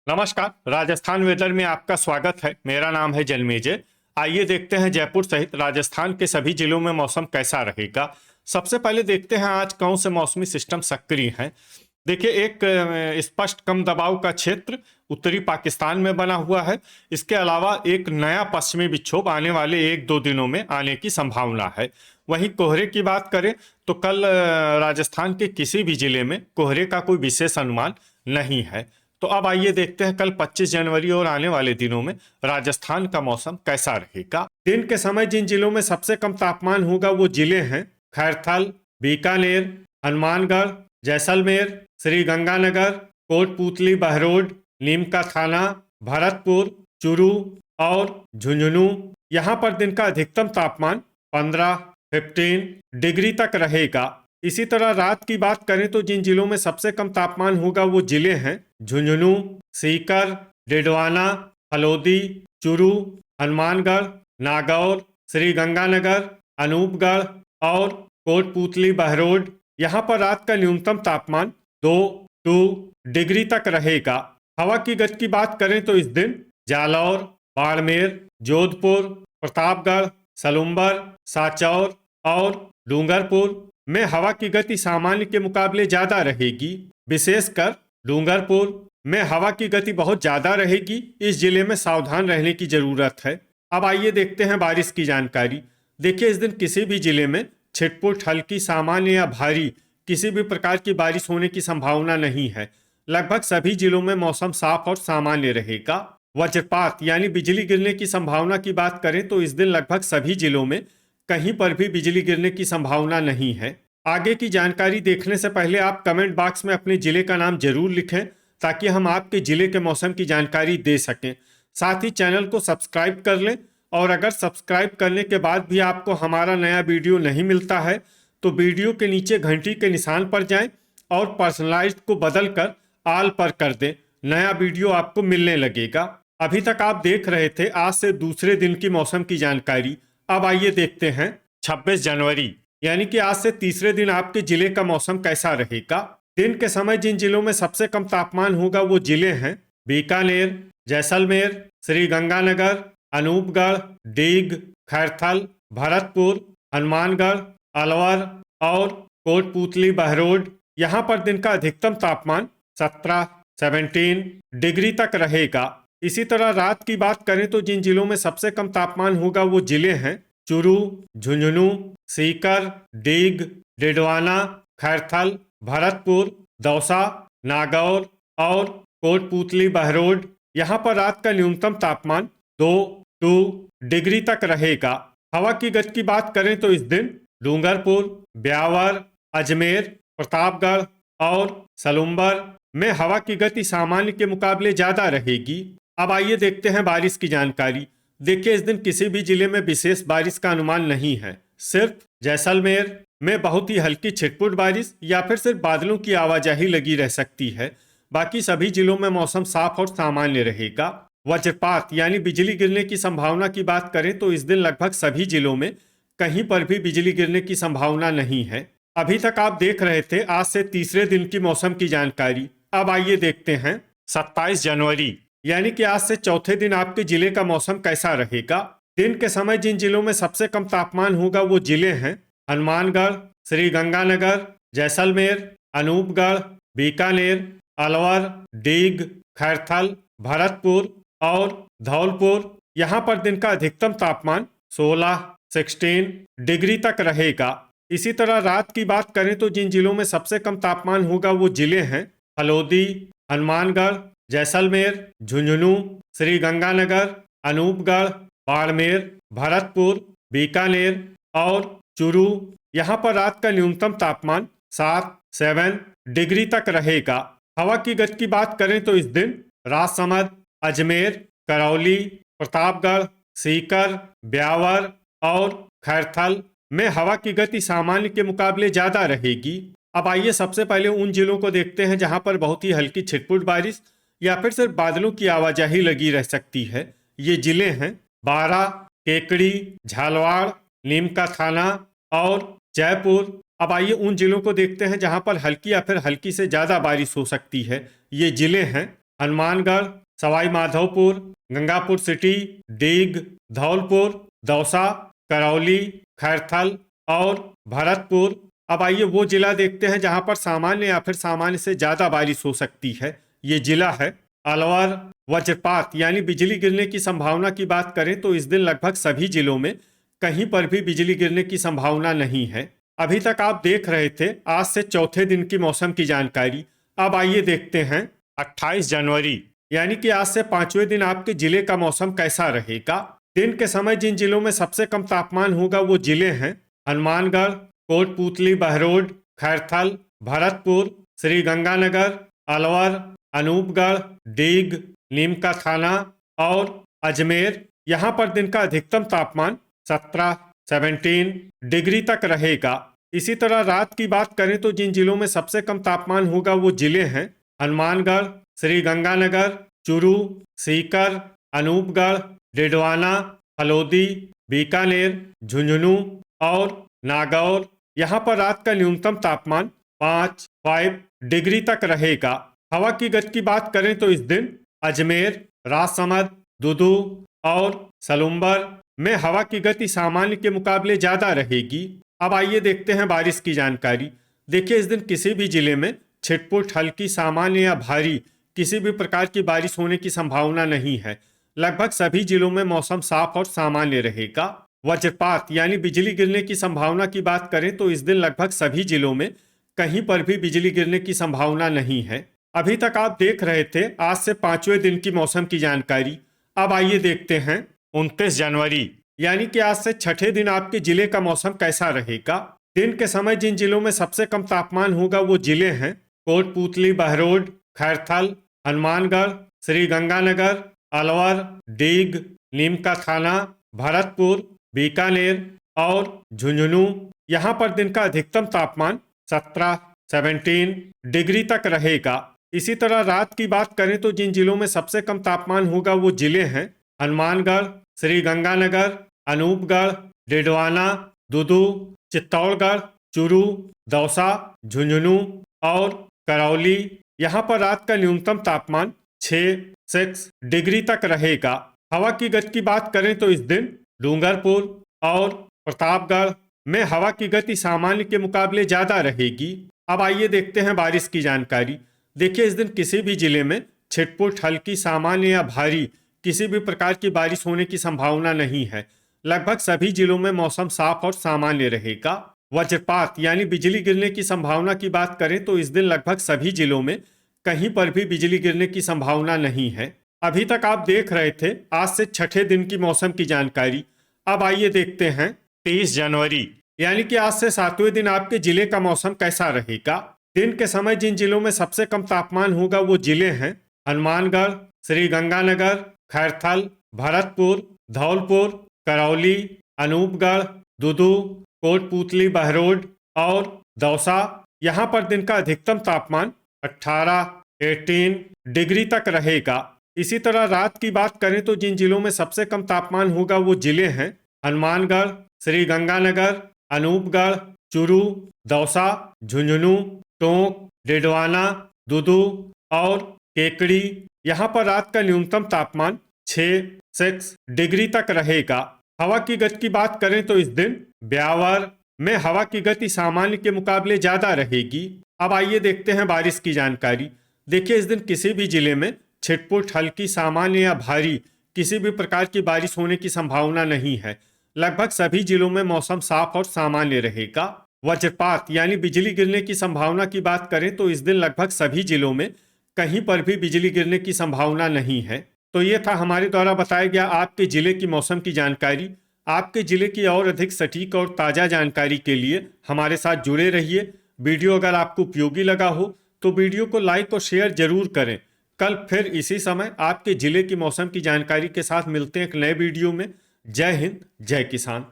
नमस्कार। राजस्थान वेदर में आपका स्वागत है। मेरा नाम है जन्मेजय। आइए देखते हैं जयपुर सहित राजस्थान के सभी जिलों में मौसम कैसा रहेगा। सबसे पहले देखते हैं आज कौन से मौसमी सिस्टम सक्रिय हैं। देखिए, एक स्पष्ट कम दबाव का क्षेत्र उत्तरी पाकिस्तान में बना हुआ है। इसके अलावा एक नया पश्चिमी विक्षोभ आने वाले 1-2 दिनों में आने की संभावना है। वहीं कोहरे की बात करें तो कल राजस्थान के किसी भी जिले में कोहरे का कोई विशेष अनुमान नहीं है। तो अब आइए देखते हैं कल 25 जनवरी और आने वाले दिनों में राजस्थान का मौसम कैसा रहेगा। दिन के समय जिन जिलों में सबसे कम तापमान होगा वो जिले हैं खैरथल, बीकानेर, हनुमानगढ़, जैसलमेर, श्री गंगानगर, कोटपूतली, बहरोड, नीमका थाना, भरतपुर, चूरू और झुंझुनू। यहाँ पर दिन का अधिकतम तापमान 15 डिग्री तक रहेगा। इसी तरह रात की बात करें तो जिन जिलों में सबसे कम तापमान होगा वो जिले हैं झुंझुनू, सीकर, डिडवाना, फलोदी, चूरू, हनुमानगढ़, नागौर, श्री गंगानगर, अनूपगढ़ और कोटपूतली, बहरोड। यहाँ पर रात का न्यूनतम तापमान 2 डिग्री तक रहेगा। हवा की गति की बात करें तो इस दिन जालौर, बाड़मेर, जोधपुर, प्रतापगढ़, सलुम्बर, साचौर और डूंगरपुर में हवा की गति सामान्य के मुकाबले ज्यादा रहेगी। विशेषकर डूंगरपुर में हवा की गति बहुत ज्यादा रहेगी। इस जिले में सावधान रहने की जरूरत है। अब आइए देखते हैं बारिश की जानकारी। देखिए, इस दिन किसी भी जिले में छिटपुट, हल्की, सामान्य या भारी किसी भी प्रकार की बारिश होने की संभावना नहीं है। लगभग सभी जिलों में मौसम साफ और सामान्य रहेगा। वज्रपात यानी बिजली गिरने की संभावना की बात करें तो इस दिन लगभग सभी जिलों में कहीं पर भी बिजली गिरने की संभावना नहीं है। आगे की जानकारी देखने से पहले आप कमेंट बॉक्स में अपने जिले का नाम जरूर लिखें ताकि हम आपके जिले के मौसम की जानकारी दे सकें। साथ ही चैनल को सब्सक्राइब कर लें और अगर सब्सक्राइब करने के बाद भी आपको हमारा नया वीडियो नहीं मिलता है तो वीडियो के नीचे घंटी के निशान पर जाएं और पर्सनलाइज्ड को बदलकर ऑल पर कर दें। नया वीडियो आपको मिलने लगेगा। अभी तक आप देख रहे थे आज से दूसरे दिन की मौसम की जानकारी। अब आइए देखते हैं 26 जनवरी यानी कि आज से तीसरे दिन आपके जिले का मौसम कैसा रहेगा। दिन के समय जिन जिलों में सबसे कम तापमान होगा वो जिले हैं बीकानेर, जैसलमेर, श्री गंगानगर, अनूपगढ़, डीग, खैरथल, भरतपुर, हनुमानगढ़, अलवर और कोटपूतली, बहरोड। यहाँ पर दिन का अधिकतम तापमान 17 डिग्री तक रहेगा। इसी तरह रात की बात करें तो जिन जिलों में सबसे कम तापमान होगा वो जिले हैं चूरू, झुंझुनू, सीकर, डीग, डिडवाना, खैरथल, भरतपुर, दौसा, नागौर और कोटपूतली, बहरोड। यहाँ पर रात का न्यूनतम तापमान 2 डिग्री तक रहेगा। हवा की गति की बात करें तो इस दिन डूंगरपुर, ब्यावर, अजमेर, प्रतापगढ़ और सलुम्बर में हवा की गति सामान्य के मुकाबले ज्यादा रहेगी। अब आइए देखते हैं बारिश की जानकारी। देखिए, इस दिन किसी भी जिले में विशेष बारिश का अनुमान नहीं है। सिर्फ जैसलमेर में बहुत ही हल्की छिटपुट बारिश या फिर सिर्फ बादलों की आवाजाही लगी रह सकती है। बाकी सभी जिलों में मौसम साफ और सामान्य रहेगा। वज्रपात यानी बिजली गिरने की संभावना की बात करें तो इस दिन लगभग सभी जिलों में कहीं पर भी बिजली गिरने की संभावना नहीं है। अभी तक आप देख रहे थे आज से तीसरे दिन की मौसम की जानकारी। अब आइए देखते हैं 27 जनवरी यानी कि आज से चौथे दिन आपके जिले का मौसम कैसा रहेगा। दिन के समय जिन जिलों में सबसे कम तापमान होगा वो जिले हैं हनुमानगढ़, श्री गंगानगर, जैसलमेर, अनूपगढ़, बीकानेर, अलवर, डीग, खैरथल, भरतपुर और धौलपुर। यहाँ पर दिन का अधिकतम तापमान 16 डिग्री तक रहेगा। इसी तरह रात की बात करें तो जिन जिलों में सबसे कम तापमान होगा वो जिले हैं फलोदी, हनुमानगढ़, जैसलमेर, झुंझुनू, श्री गंगानगर, अनूपगढ़, बाड़मेर, भरतपुर, बीकानेर और चूरू। यहाँ पर रात का न्यूनतम तापमान 7 डिग्री तक रहेगा। हवा की गति की बात करें तो इस दिन राजसमंद, अजमेर, करौली, प्रतापगढ़, सीकर, ब्यावर और खैरथल में हवा की गति सामान्य के मुकाबले ज्यादा रहेगी। अब आइए सबसे पहले उन जिलों को देखते हैं जहां पर बहुत ही हल्की छिटपुट बारिश या फिर सिर्फ बादलों की आवाजाही लगी रह सकती है। ये जिले हैं बारा, केकड़ी, झालवाड़, नीमका थाना और जयपुर। अब आइए उन जिलों को देखते हैं जहां पर हल्की या फिर हल्की से ज्यादा बारिश हो सकती है। ये जिले हैं हनुमानगढ़, सवाई माधोपुर, गंगापुर सिटी, डीग, धौलपुर, दौसा, करौली, खैरथल और भरतपुर। अब आइए वो जिला देखते हैं जहां पर सामान्य या फिर सामान्य से ज्यादा बारिश हो सकती है। ये जिला है अलवर। वज्रपात यानी बिजली गिरने की संभावना की बात करें तो इस दिन लगभग सभी जिलों में कहीं पर भी बिजली गिरने की संभावना नहीं है। अभी तक आप देख रहे थे आज से चौथे दिन की मौसम की जानकारी। अब आइए देखते हैं 28 जनवरी यानी कि आज से पांचवें दिन आपके जिले का मौसम कैसा रहेगा। दिन के समय जिन जिलों में सबसे कम तापमान होगा वो जिले हैं हनुमानगढ़, कोटपूतली, बहरोड, खैरथल, भरतपुर, श्री गंगानगर, अलवर, अनूपगढ़, डीग, नीमका थाना और अजमेर। यहाँ पर दिन का अधिकतम तापमान 17 डिग्री तक रहेगा। इसी तरह रात की बात करें तो जिन जिलों में सबसे कम तापमान होगा वो जिले हैं हनुमानगढ़, श्री गंगानगर, चूरू, सीकर, अनूपगढ़, डिडवाना, फलोदी, बीकानेर, झुंझुनू और नागौर। यहाँ पर रात का न्यूनतम तापमान 5 डिग्री तक रहेगा। हवा की गति की बात करें तो इस दिन अजमेर, राजसमंद, दुदू और सलुम्बर में हवा की गति सामान्य के मुकाबले ज्यादा रहेगी। अब आइए देखते हैं बारिश की जानकारी। देखिए इस दिन किसी भी जिले में छिटपुट, हल्की, सामान्य या भारी किसी भी प्रकार की बारिश होने की संभावना नहीं है। लगभग सभी जिलों में मौसम साफ और सामान्य रहेगा। वज्रपात यानी बिजली गिरने की संभावना की बात करें तो इस दिन लगभग सभी जिलों में कहीं पर भी बिजली गिरने की संभावना नहीं है। अभी तक आप देख रहे थे आज से पांचवें दिन की मौसम की जानकारी। अब आइए देखते हैं 29 जनवरी यानी कि आज से छठे दिन आपके जिले का मौसम कैसा रहेगा। दिन के समय जिन जिलों में सबसे कम तापमान होगा वो जिले हैं कोटपूतली, बहरोड, खैरथल, हनुमानगढ़, श्री गंगानगर, अलवर, डीग, नीमका थाना, भरतपुर, बीकानेर और झुंझुनू। यहाँ पर दिन का अधिकतम तापमान 17 डिग्री तक रहेगा। इसी तरह रात की बात करें तो जिन जिलों में सबसे कम तापमान होगा वो जिले हैं हनुमानगढ़, श्री गंगानगर, अनूपगढ़, डिडवाना, दुदू, चित्तौड़गढ़, चूरू, दौसा, झुंझुनू और करौली। यहाँ पर रात का न्यूनतम तापमान 6 डिग्री तक रहेगा। हवा की गति की बात करें तो इस दिन डूंगरपुर और प्रतापगढ़ में हवा की गति सामान्य के मुकाबले ज्यादा रहेगी। अब आइए देखते हैं बारिश की जानकारी। देखिए इस दिन किसी भी जिले में छिटपुट, हल्की, सामान्य या भारी किसी भी प्रकार की बारिश होने की संभावना नहीं है। लगभग सभी जिलों में मौसम साफ और सामान्य रहेगा। वज्रपात यानी बिजली गिरने की संभावना की बात करें तो इस दिन लगभग सभी जिलों में कहीं पर भी बिजली गिरने की संभावना नहीं है। अभी तक आप देख रहे थे आज से छठे दिन की मौसम की जानकारी। अब आइए देखते हैं 30 जनवरी यानी कि आज से सातवें दिन आपके जिले का मौसम कैसा रहेगा। दिन के समय जिन जिलों में सबसे कम तापमान होगा वो जिले हैं हनुमानगढ़, श्री गंगानगर, खैरथल, भरतपुर, धौलपुर, करौली, अनूपगढ़, दुदू, कोटपूतली, बहरोड और दौसा। यहाँ पर दिन का अधिकतम तापमान 18 डिग्री तक रहेगा। इसी तरह रात की बात करें तो जिन जिलों में सबसे कम तापमान होगा वो जिले हैं हनुमानगढ़, श्री गंगानगर, अनूपगढ़, चूरू, दौसा, झुंझुनू, टोंक, डिडवाना, दुदू और केकड़ी। यहाँ पर रात का न्यूनतम तापमान 6 डिग्री तक रहेगा। हवा की गति की बात करें तो इस दिन ब्यावर में हवा की गति सामान्य के मुकाबले ज्यादा रहेगी। अब आइए देखते हैं बारिश की जानकारी। देखिए इस दिन किसी भी जिले में छिटपुट, हल्की, सामान्य या भारी किसी भी प्रकार की बारिश होने की संभावना नहीं है। लगभग सभी जिलों में मौसम साफ और सामान्य रहेगा। वज्रपात यानी बिजली गिरने की संभावना की बात करें तो इस दिन लगभग सभी जिलों में कहीं पर भी बिजली गिरने की संभावना नहीं है। तो ये था हमारे द्वारा बताया गया आपके जिले की मौसम की जानकारी। आपके जिले की और अधिक सटीक और ताज़ा जानकारी के लिए हमारे साथ जुड़े रहिए। वीडियो अगर आपको उपयोगी लगा हो तो वीडियो को लाइक और शेयर जरूर करें। कल फिर इसी समय आपके जिले की मौसम की जानकारी के साथ मिलते हैं एक नए वीडियो में। जय हिंद, जय किसान।